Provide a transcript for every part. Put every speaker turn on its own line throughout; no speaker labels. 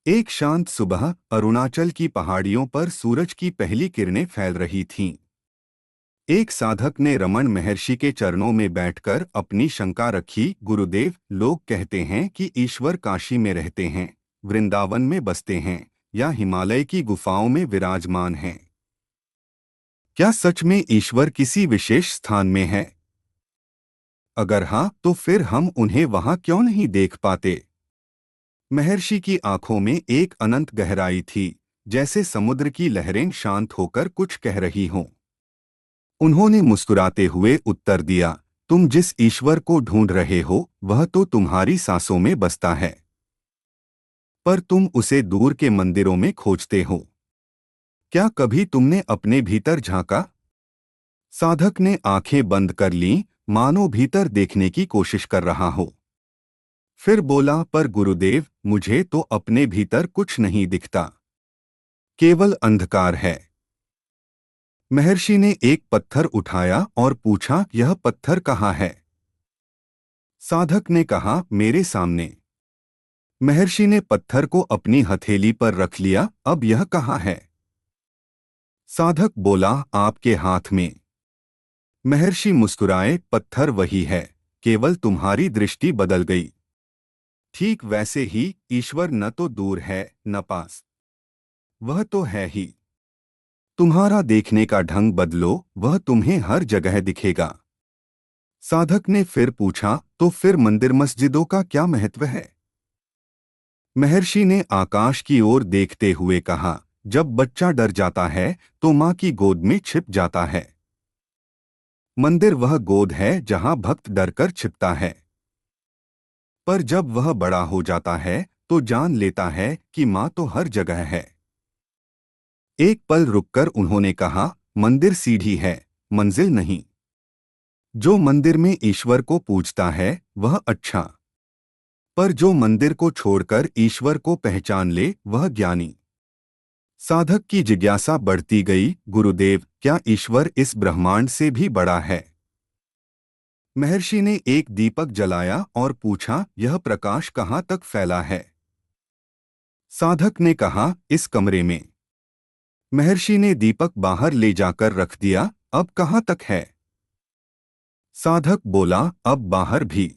एक शांत सुबह अरुणाचल की पहाड़ियों पर सूरज की पहली किरणें फैल रही थीं। एक साधक ने रमन महर्षि के चरणों में बैठकर अपनी शंका रखी। गुरुदेव, लोग कहते हैं कि ईश्वर काशी में रहते हैं, वृंदावन में बसते हैं या हिमालय की गुफाओं में विराजमान हैं। क्या सच में ईश्वर किसी विशेष स्थान में है? अगर हाँ, तो फिर हम उन्हें वहां क्यों नहीं देख पाते? महर्षि की आंखों में एक अनंत गहराई थी, जैसे समुद्र की लहरें शांत होकर कुछ कह रही हों। उन्होंने मुस्कुराते हुए उत्तर दिया, तुम जिस ईश्वर को ढूंढ रहे हो वह तो तुम्हारी सांसों में बसता है, पर तुम उसे दूर के मंदिरों में खोजते हो। क्या कभी तुमने अपने भीतर झांका? साधक ने आंखें बंद कर लीं, मानो भीतर देखने की कोशिश कर रहा हो। फिर बोला, पर गुरुदेव, मुझे तो अपने भीतर कुछ नहीं दिखता, केवल अंधकार है। महर्षि ने एक पत्थर उठाया और पूछा, यह पत्थर कहाँ है? साधक ने कहा, मेरे सामने। महर्षि ने पत्थर को अपनी हथेली पर रख लिया। अब यह कहाँ है? साधक बोला, आपके हाथ में। महर्षि मुस्कुराए, पत्थर वही है, केवल तुम्हारी दृष्टि बदल गई। ठीक वैसे ही ईश्वर न तो दूर है न पास, वह तो है ही। तुम्हारा देखने का ढंग बदलो, वह तुम्हें हर जगह दिखेगा। साधक ने फिर पूछा, तो फिर मंदिर मस्जिदों का क्या महत्व है? महर्षि ने आकाश की ओर देखते हुए कहा, जब बच्चा डर जाता है तो मां की गोद में छिप जाता है। मंदिर वह गोद है जहां भक्त डरकर छिपता है, पर जब वह बड़ा हो जाता है तो जान लेता है कि मां तो हर जगह है। एक पल रुककर उन्होंने कहा, मंदिर सीढ़ी है, मंजिल नहीं। जो मंदिर में ईश्वर को पूजता है वह अच्छा, पर जो मंदिर को छोड़कर ईश्वर को पहचान ले वह ज्ञानी। साधक की जिज्ञासा बढ़ती गई, गुरुदेव, क्या ईश्वर इस ब्रह्मांड से भी बड़ा है? महर्षि ने एक दीपक जलाया और पूछा, यह प्रकाश कहाँ तक फैला है? साधक ने कहा, इस कमरे में। महर्षि ने दीपक बाहर ले जाकर रख दिया। अब कहाँ तक है? साधक बोला, अब बाहर भी।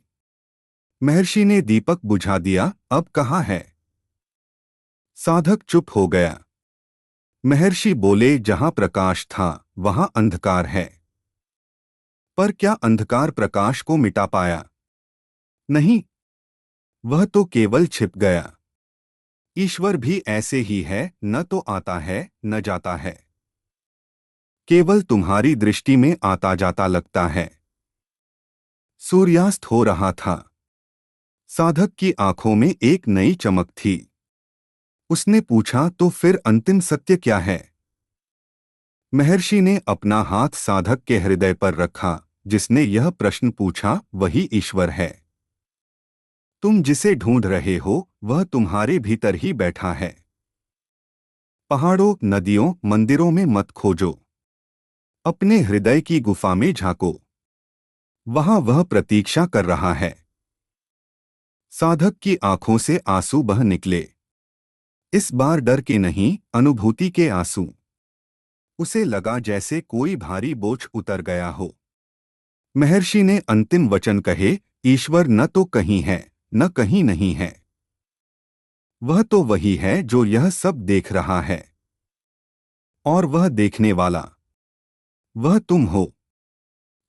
महर्षि ने दीपक बुझा दिया। अब कहाँ है? साधक चुप हो गया। महर्षि बोले, जहां प्रकाश था वहां अंधकार है। पर क्या अंधकार प्रकाश को मिटा पाया? नहीं, वह तो केवल छिप गया। ईश्वर भी ऐसे ही है, न तो आता है न जाता है, केवल तुम्हारी दृष्टि में आता जाता लगता है। सूर्यास्त हो रहा था। साधक की आंखों में एक नई चमक थी। उसने पूछा, तो फिर अंतिम सत्य क्या है? महर्षि ने अपना हाथ साधक के हृदय पर रखा। जिसने यह प्रश्न पूछा वही ईश्वर है। तुम जिसे ढूंढ रहे हो वह तुम्हारे भीतर ही बैठा है। पहाड़ों, नदियों, मंदिरों में मत खोजो, अपने हृदय की गुफा में झांको, वहां वह प्रतीक्षा कर रहा है। साधक की आंखों से आंसू बह निकले। इस बार डर के नहीं, अनुभूति के आंसू। उसे लगा जैसे कोई भारी बोझ उतर गया हो। महर्षि ने अंतिम वचन कहे, ईश्वर न तो कहीं है न कहीं नहीं है, वह तो वही है जो यह सब देख रहा है। और वह देखने वाला, वह तुम हो।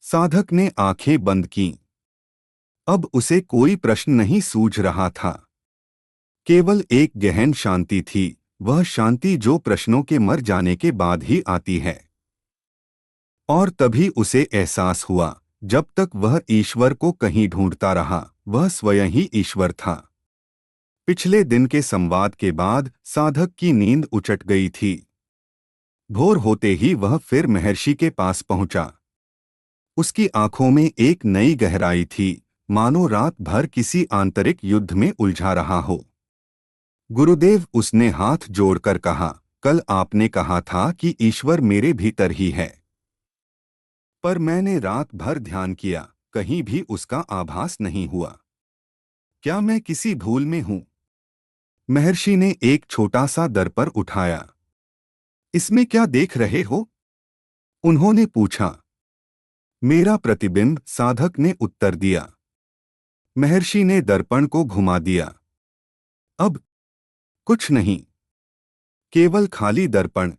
साधक ने आंखें बंद कीं। अब उसे कोई प्रश्न नहीं सूझ रहा था, केवल एक गहन शांति थी, वह शांति जो प्रश्नों के मर जाने के बाद ही आती है। और तभी उसे एहसास हुआ, जब तक वह ईश्वर को कहीं ढूंढता रहा वह स्वयं ही ईश्वर था। पिछले दिन के संवाद के बाद साधक की नींद उचट गई थी। भोर होते ही वह फिर महर्षि के पास पहुंचा। उसकी आंखों में एक नई गहराई थी, मानो रात भर किसी आंतरिक युद्ध में उलझा रहा हो। गुरुदेव, उसने हाथ जोड़कर कहा, कल आपने कहा था कि ईश्वर मेरे भीतर ही है, पर मैंने रात भर ध्यान किया, कहीं भी उसका आभास नहीं हुआ। क्या मैं किसी भूल में हूं? महर्षि ने एक छोटा सा दर्पण उठाया। इसमें क्या देख रहे हो? उन्होंने पूछा। मेरा प्रतिबिंब, साधक ने उत्तर दिया। महर्षि ने दर्पण को घुमा दिया। अब कुछ नहीं, केवल खाली दर्पण।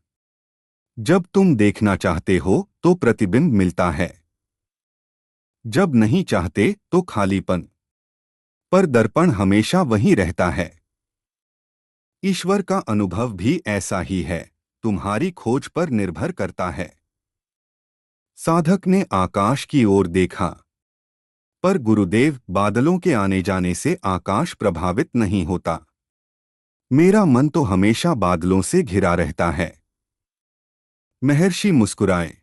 जब तुम देखना चाहते हो तो प्रतिबिंब मिलता है, जब नहीं चाहते तो खालीपन। पर दर्पण हमेशा वहीं रहता है। ईश्वर का अनुभव भी ऐसा ही है, तुम्हारी खोज पर निर्भर करता है। साधक ने आकाश की ओर देखा। पर गुरुदेव, बादलों के आने जाने से आकाश प्रभावित नहीं होता। मेरा मन तो हमेशा बादलों से घिरा रहता है। महर्षि मुस्कुराए।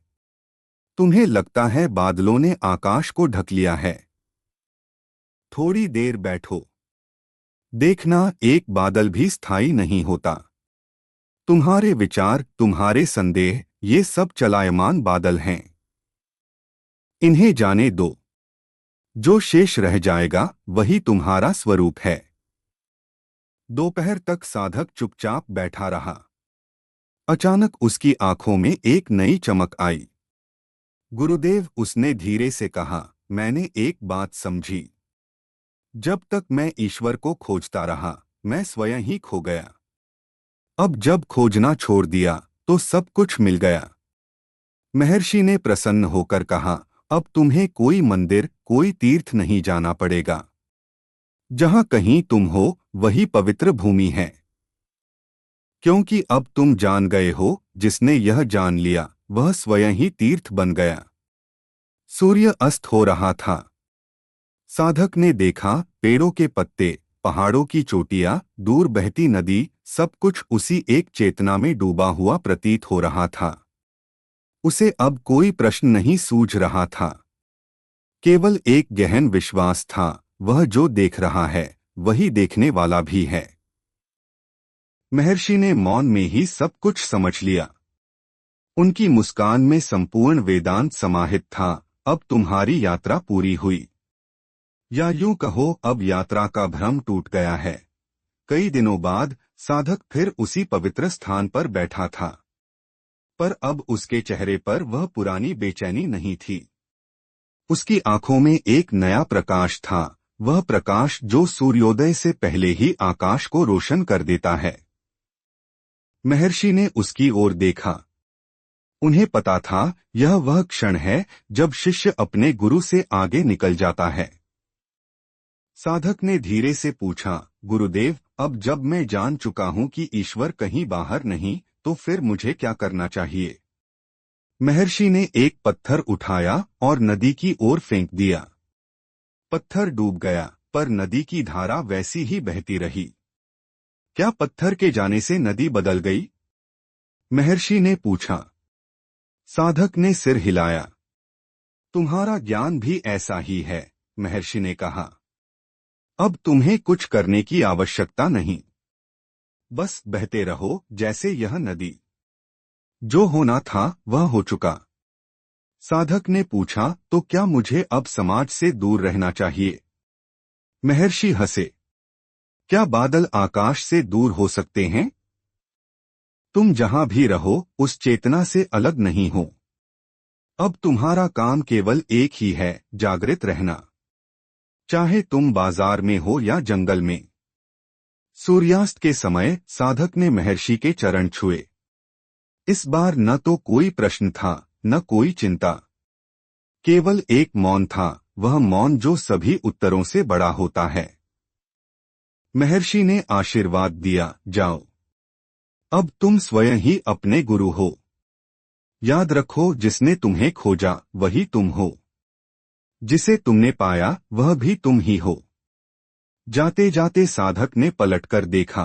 तुम्हें लगता है बादलों ने आकाश को ढक लिया है? थोड़ी देर बैठो। देखना, एक बादल भी स्थायी नहीं होता। तुम्हारे विचार, तुम्हारे संदेह, ये सब चलायमान बादल हैं। इन्हें जाने दो। जो शेष रह जाएगा वही तुम्हारा स्वरूप है। दोपहर तक साधक चुपचाप बैठा रहा। अचानक उसकी आंखों में एक नई चमक आई। गुरुदेव, उसने धीरे से कहा, मैंने एक बात समझी। जब तक मैं ईश्वर को खोजता रहा, मैं स्वयं ही खो गया। अब जब खोजना छोड़ दिया तो सब कुछ मिल गया। महर्षि ने प्रसन्न होकर कहा, अब तुम्हें कोई मंदिर, कोई तीर्थ नहीं जाना पड़ेगा। जहां कहीं तुम हो वही पवित्र भूमि है। क्योंकि अब तुम जान गए हो, जिसने यह जान लिया वह स्वयं ही तीर्थ बन गया। सूर्य अस्त हो रहा था। साधक ने देखा, पेड़ों के पत्ते, पहाड़ों की चोटियां, दूर बहती नदी, सब कुछ उसी एक चेतना में डूबा हुआ प्रतीत हो रहा था। उसे अब कोई प्रश्न नहीं सूझ रहा था, केवल एक गहन विश्वास था, वह जो देख रहा है वही देखने वाला भी है। महर्षि ने मौन में ही सब कुछ समझ लिया। उनकी मुस्कान में संपूर्ण वेदांत समाहित था। अब तुम्हारी यात्रा पूरी हुई, या यूं कहो, अब यात्रा का भ्रम टूट गया है। कई दिनों बाद साधक फिर उसी पवित्र स्थान पर बैठा था, पर अब उसके चेहरे पर वह पुरानी बेचैनी नहीं थी। उसकी आंखों में एक नया प्रकाश था, वह प्रकाश जो सूर्योदय से पहले ही आकाश को रोशन कर देता है। महर्षि ने उसकी ओर देखा। उन्हें पता था, यह वह क्षण है जब शिष्य अपने गुरु से आगे निकल जाता है। साधक ने धीरे से पूछा, गुरुदेव, अब जब मैं जान चुका हूं कि ईश्वर कहीं बाहर नहीं, तो फिर मुझे क्या करना चाहिए? महर्षि ने एक पत्थर उठाया और नदी की ओर फेंक दिया। पत्थर डूब गया, पर नदी की धारा वैसी ही बहती रही। क्या पत्थर के जाने से नदी बदल गई? महर्षि ने पूछा। साधक ने सिर हिलाया। तुम्हारा ज्ञान भी ऐसा ही है, महर्षि ने कहा। अब तुम्हें कुछ करने की आवश्यकता नहीं, बस बहते रहो जैसे यह नदी। जो होना था वह हो चुका। साधक ने पूछा, तो क्या मुझे अब समाज से दूर रहना चाहिए? महर्षि हंसे। क्या बादल आकाश से दूर हो सकते हैं? तुम जहां भी रहो उस चेतना से अलग नहीं हो। अब तुम्हारा काम केवल एक ही है, जागृत रहना। चाहे तुम बाजार में हो या जंगल में। सूर्यास्त के समय साधक ने महर्षि के चरण छुए। इस बार न तो कोई प्रश्न था, न कोई चिंता। केवल एक मौन था, वह मौन जो सभी उत्तरों से बड़ा होता है। महर्षि ने आशीर्वाद दिया, जाओ। अब तुम स्वयं ही अपने गुरु हो। याद रखो, जिसने तुम्हें खोजा वही तुम हो। जिसे तुमने पाया वह भी तुम ही हो। जाते जाते साधक ने पलटकर देखा।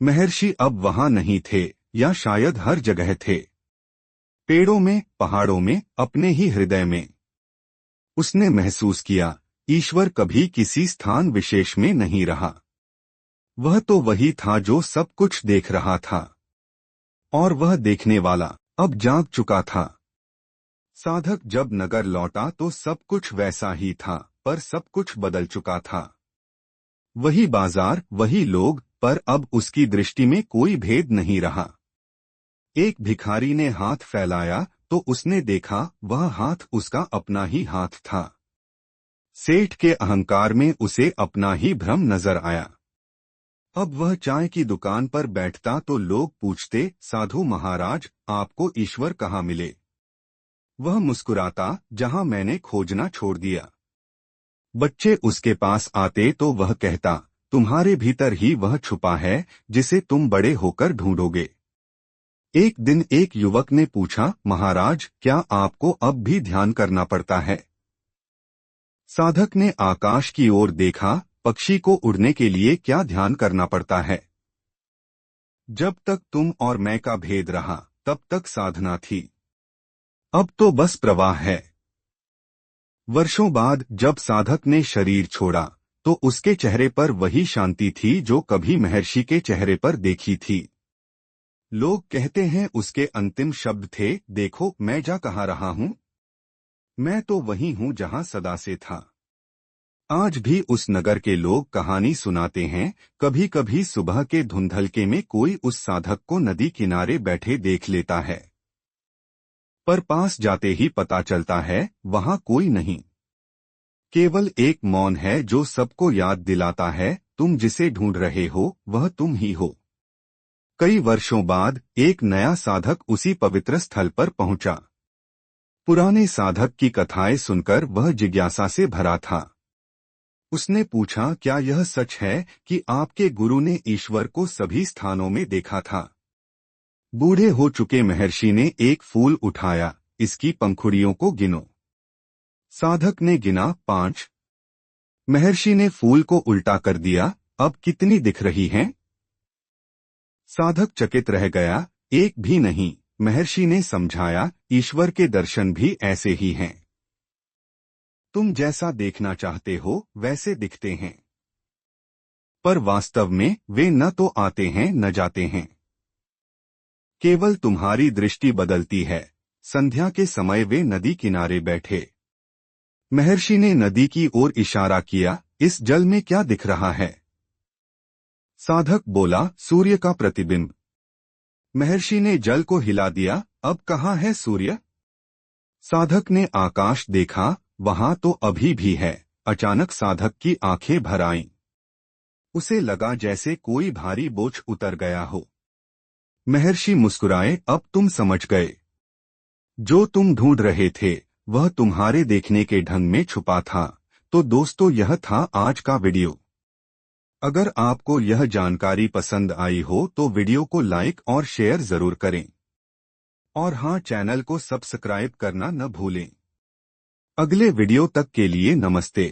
महर्षि अब वहां नहीं थे, या शायद हर जगह थे। पेड़ों में, पहाड़ों में, अपने ही हृदय में। उसने महसूस किया, ईश्वर कभी किसी स्थान विशेष में नहीं रहा। वह तो वही था जो सब कुछ देख रहा था, और वह देखने वाला अब जाग चुका था। साधक जब नगर लौटा तो सब कुछ वैसा ही था, पर सब कुछ बदल चुका था। वही बाजार, वही लोग, पर अब उसकी दृष्टि में कोई भेद नहीं रहा। एक भिखारी ने हाथ फैलाया तो उसने देखा वह हाथ उसका अपना ही हाथ था। सेठ के अहंकार में उसे अपना ही भ्रम नजर आया। अब वह चाय की दुकान पर बैठता तो लोग पूछते, साधु महाराज, आपको ईश्वर कहाँ मिले? वह मुस्कुराता, जहां मैंने खोजना छोड़ दिया। बच्चे उसके पास आते तो वह कहता, तुम्हारे भीतर ही वह छुपा है जिसे तुम बड़े होकर ढूंढोगे। एक दिन एक युवक ने पूछा, महाराज, क्या आपको अब भी ध्यान करना पड़ता है? साधक ने आकाश की ओर देखा, पक्षी को उड़ने के लिए क्या ध्यान करना पड़ता है? जब तक तुम और मैं का भेद रहा तब तक साधना थी, अब तो बस प्रवाह है। वर्षों बाद जब साधक ने शरीर छोड़ा तो उसके चेहरे पर वही शांति थी जो कभी महर्षि के चेहरे पर देखी थी। लोग कहते हैं उसके अंतिम शब्द थे, देखो मैं जा कहाँ रहा हूँ, मैं तो वही हूँ जहाँ सदा से था। आज भी उस नगर के लोग कहानी सुनाते हैं, कभी कभी सुबह के धुंधलके में कोई उस साधक को नदी किनारे बैठे देख लेता है, पर पास जाते ही पता चलता है वहां कोई नहीं। केवल एक मौन है जो सबको याद दिलाता है, तुम जिसे ढूंढ रहे हो वह तुम ही हो। कई वर्षों बाद एक नया साधक उसी पवित्र स्थल पर पहुंचा। पुराने साधक की कथाएं सुनकर वह जिज्ञासा से भरा था। उसने पूछा, क्या यह सच है कि आपके गुरु ने ईश्वर को सभी स्थानों में देखा था? बूढ़े हो चुके महर्षि ने एक फूल उठाया, इसकी पंखुड़ियों को गिनो। साधक ने गिना, 5। महर्षि ने फूल को उल्टा कर दिया, अब कितनी दिख रही हैं? साधक चकित रह गया, एक भी नहीं। महर्षि ने समझाया, ईश्वर के दर्शन भी ऐसे ही हैं। तुम जैसा देखना चाहते हो वैसे दिखते हैं, पर वास्तव में वे न तो आते हैं न जाते हैं। केवल तुम्हारी दृष्टि बदलती है। संध्या के समय वे नदी किनारे बैठे। महर्षि ने नदी की ओर इशारा किया, इस जल में क्या दिख रहा है? साधक बोला, सूर्य का प्रतिबिंब। महर्षि ने जल को हिला दिया, अब कहाँ है सूर्य? साधक ने आकाश देखा, वहां तो अभी भी है। अचानक साधक की आंखें भर आईं। उसे लगा जैसे कोई भारी बोझ उतर गया हो। महर्षि मुस्कुराए, अब तुम समझ गए। जो तुम ढूंढ रहे थे वह तुम्हारे देखने के ढंग में छुपा था। तो दोस्तों, यह था आज का वीडियो। अगर आपको यह जानकारी पसंद आई हो तो वीडियो को लाइक और शेयर जरूर करें। और हाँ, चैनल को सब्सक्राइब करना न भूलें। अगले वीडियो तक के लिए नमस्ते।